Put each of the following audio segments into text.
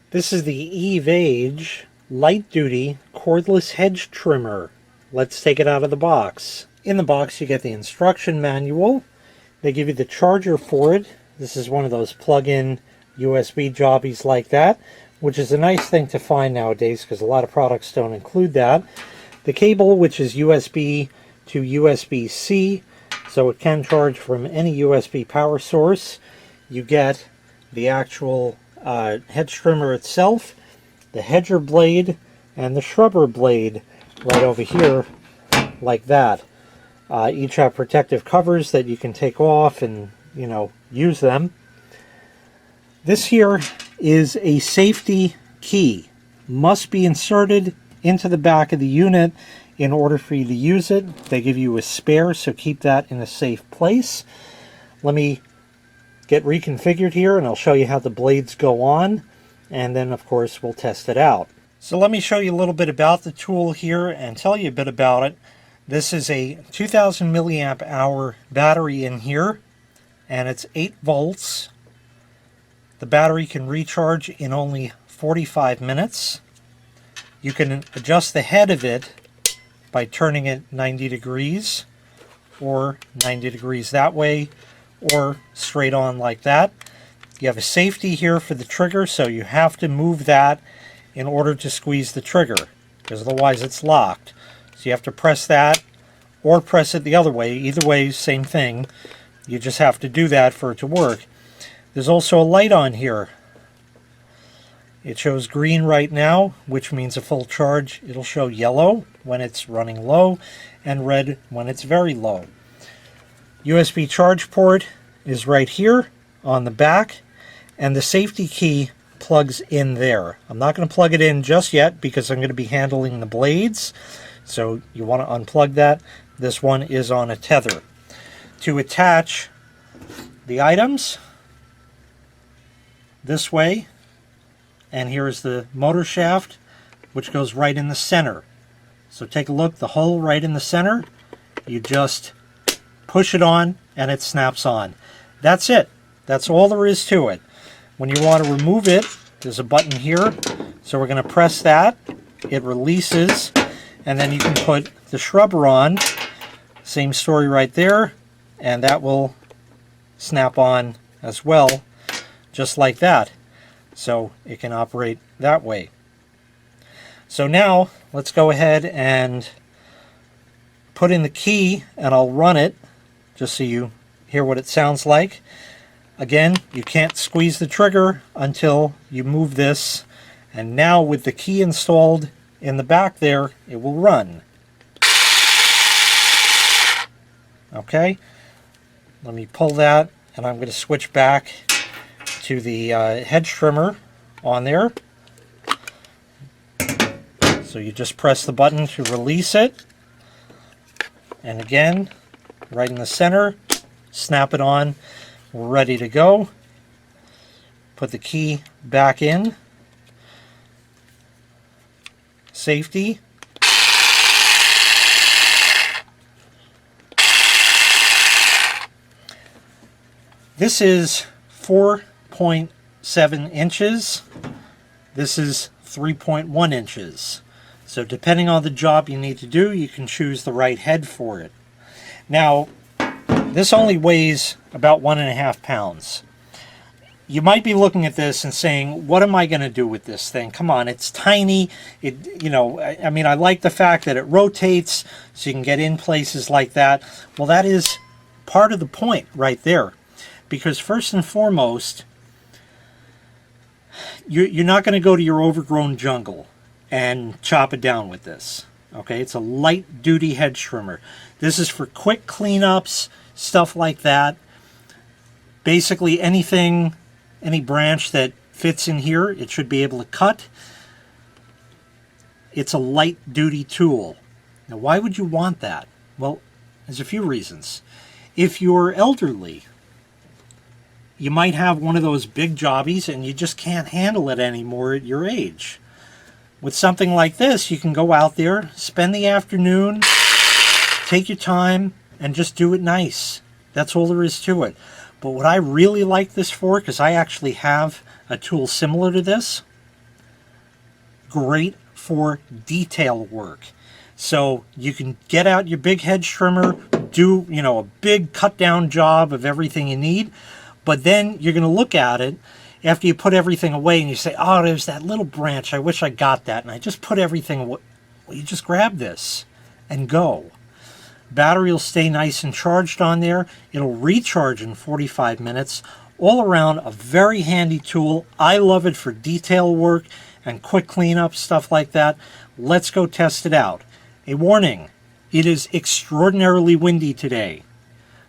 This is the EVEAGE Light-Duty Cordless Hedge Trimmer. Let's take it out of the box. In the box you get the instruction manual. They give you the charger for it. This is one of those plug-in USB jobbies like that, which is a nice thing to find nowadays because a lot of products don't include that. The cable, which is USB to USB-C, so it can charge from any USB power source. You get the actual hedge trimmer itself, the hedger blade, and the shrubber blade right over here like that. Each have protective covers that you can take off and, use them. This here is a safety key. Must be inserted into the back of the unit in order for you to use it. They give you a spare, so keep that in a safe place. Let me get reconfigured here and I'll show you how the blades go on, and then of course we'll test it out. So let me show you a little bit about the tool here and tell you a bit about it. This is a 2000 milliamp hour battery in here, and it's 8 volts. The battery can recharge in only 45 minutes. You can adjust the head of it by turning it 90 degrees or 90 degrees that way, or straight on like that. You have a safety here for the trigger, so you have to move that in order to squeeze the trigger, because otherwise it's locked. So you have to press that or press it the other way. Either way, same thing. You just have to do that for it to work. There's also a light on here. It shows green right now, which means a full charge. It'll show yellow when it's running low and red when it's very low. USB charge port is right here on the back, and the safety key plugs in there. I'm not going to plug it in just yet because I'm going to be handling the blades, so you want to unplug that. This one is on a tether. To attach the items this way, and here's the motor shaft, which goes right in the center. So take a look, the hole right in the center. You just push it on and it snaps on. That's it. That's all there is to it. When you want to remove it, there's a button here. So we're going to press that. It releases, and then you can put the shrubber on. Same story right there, and that will snap on as well, just like that. So it can operate that way. So now let's go ahead and put in the key, and I'll run it just so you hear what it sounds like. Again, you can't squeeze the trigger until you move this, and now with the key installed in the back there, it will run. Okay, let me pull that, and I'm going to switch back to the hedge trimmer on there. So you just press the button to release it, and again, right in the center, snap it on. We're ready to go. Put the key back in. Safety. This is 4.7 inches. This is 3.1 inches. So depending on the job you need to do, you can choose the right head for it. Now, this only weighs about 1.5 pounds. You might be looking at this and saying, what am I going to do with this thing? Come on, it's tiny. I mean, I like the fact that it rotates so you can get in places like that. Well, that is part of the point right there. Because first and foremost, you're not going to go to your overgrown jungle and chop it down with this. Okay, it's a light-duty hedge trimmer. This is for quick cleanups, stuff like that. Basically anything, any branch that fits in here, it should be able to cut. It's a light-duty tool. Now, why would you want that? Well, there's a few reasons. If you're elderly, you might have one of those big jobbies and you just can't handle it anymore at your age. With something like this, you can go out there, spend the afternoon, take your time, and just do it nice. That's all there is to it. But what I really like this for, because I actually have a tool similar to this, great for detail work. So you can get out your big hedge trimmer, do, a big cut down job of everything you need, but then you're going to look at it after you put everything away and you say, oh, there's that little branch, I wish I got that, and I just put everything away. Well, you just grab this and go. Battery will stay nice and charged on there. It'll recharge in 45 minutes. All around, a very handy tool. I love it for detail work and quick cleanup, stuff like that. Let's go test it out. A warning, it is extraordinarily windy today,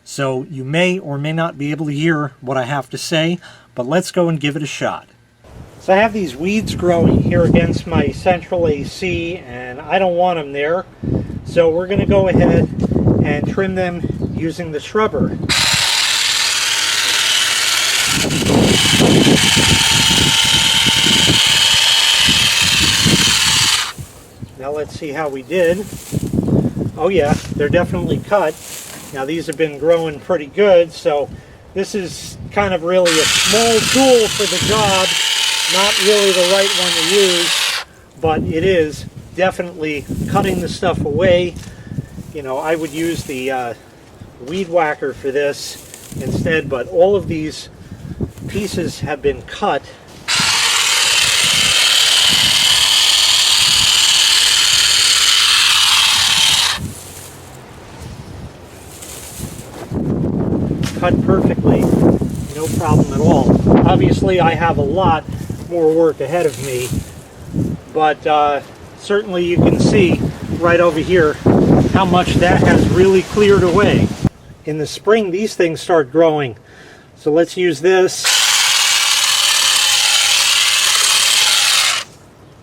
so you may or may not be able to hear what I have to say, but let's go and give it a shot. So I have these weeds growing here against my central AC, and I don't want them there, so we're going to go ahead and trim them using the shrubber. Now let's see how we did. Oh yeah, they're definitely cut. Now these have been growing pretty good, so this is kind of really a small tool for the job. Not really the right one to use, but it is definitely cutting the stuff away. I would use the weed whacker for this instead, but all of these pieces have been cut. Cut perfectly, no problem at all. Obviously I have a lot more work ahead of me, but certainly you can see right over here how much that has really cleared away. In the spring these things start growing, so let's use this,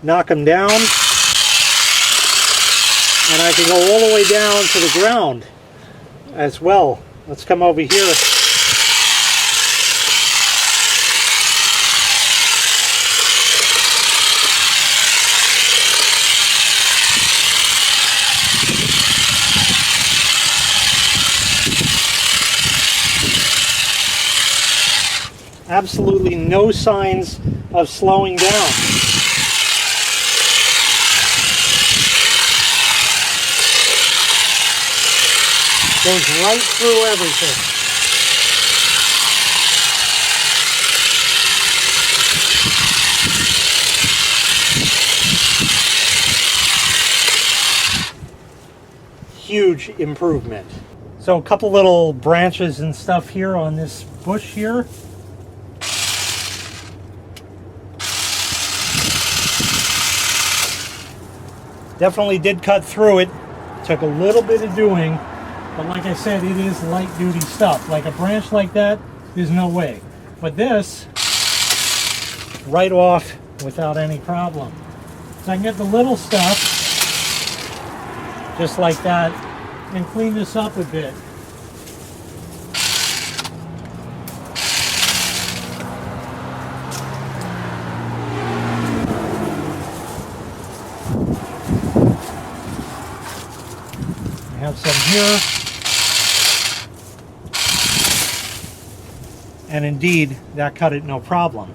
knock them down, and I can go all the way down to the ground as well. Let's come over here. Absolutely no signs of slowing down. Goes right through everything. Huge improvement. So a couple little branches and stuff here on this bush here. Definitely did cut through it. Took a little bit of doing. But like I said, it is light duty stuff. Like a branch like that, there's no way. But this, right off without any problem. So I can get the little stuff, just like that, and clean this up a bit. I have some here. And indeed, that cut it no problem.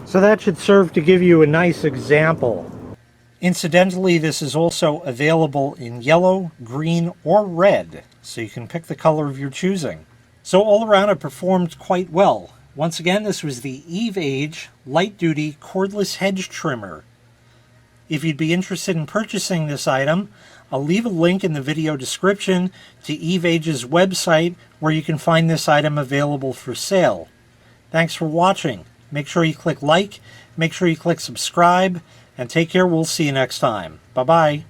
So that should serve to give you a nice example. Incidentally, this is also available in yellow, green, or red, so you can pick the color of your choosing. So all around it performed quite well. Once again, this was the EVEAGE Light-Duty Cordless Hedge Trimmer. If you'd be interested in purchasing this item, I'll leave a link in the video description to EVEAGE's website where you can find this item available for sale. Thanks for watching. Make sure you click like, make sure you click subscribe, and take care. We'll see you next time. Bye-bye.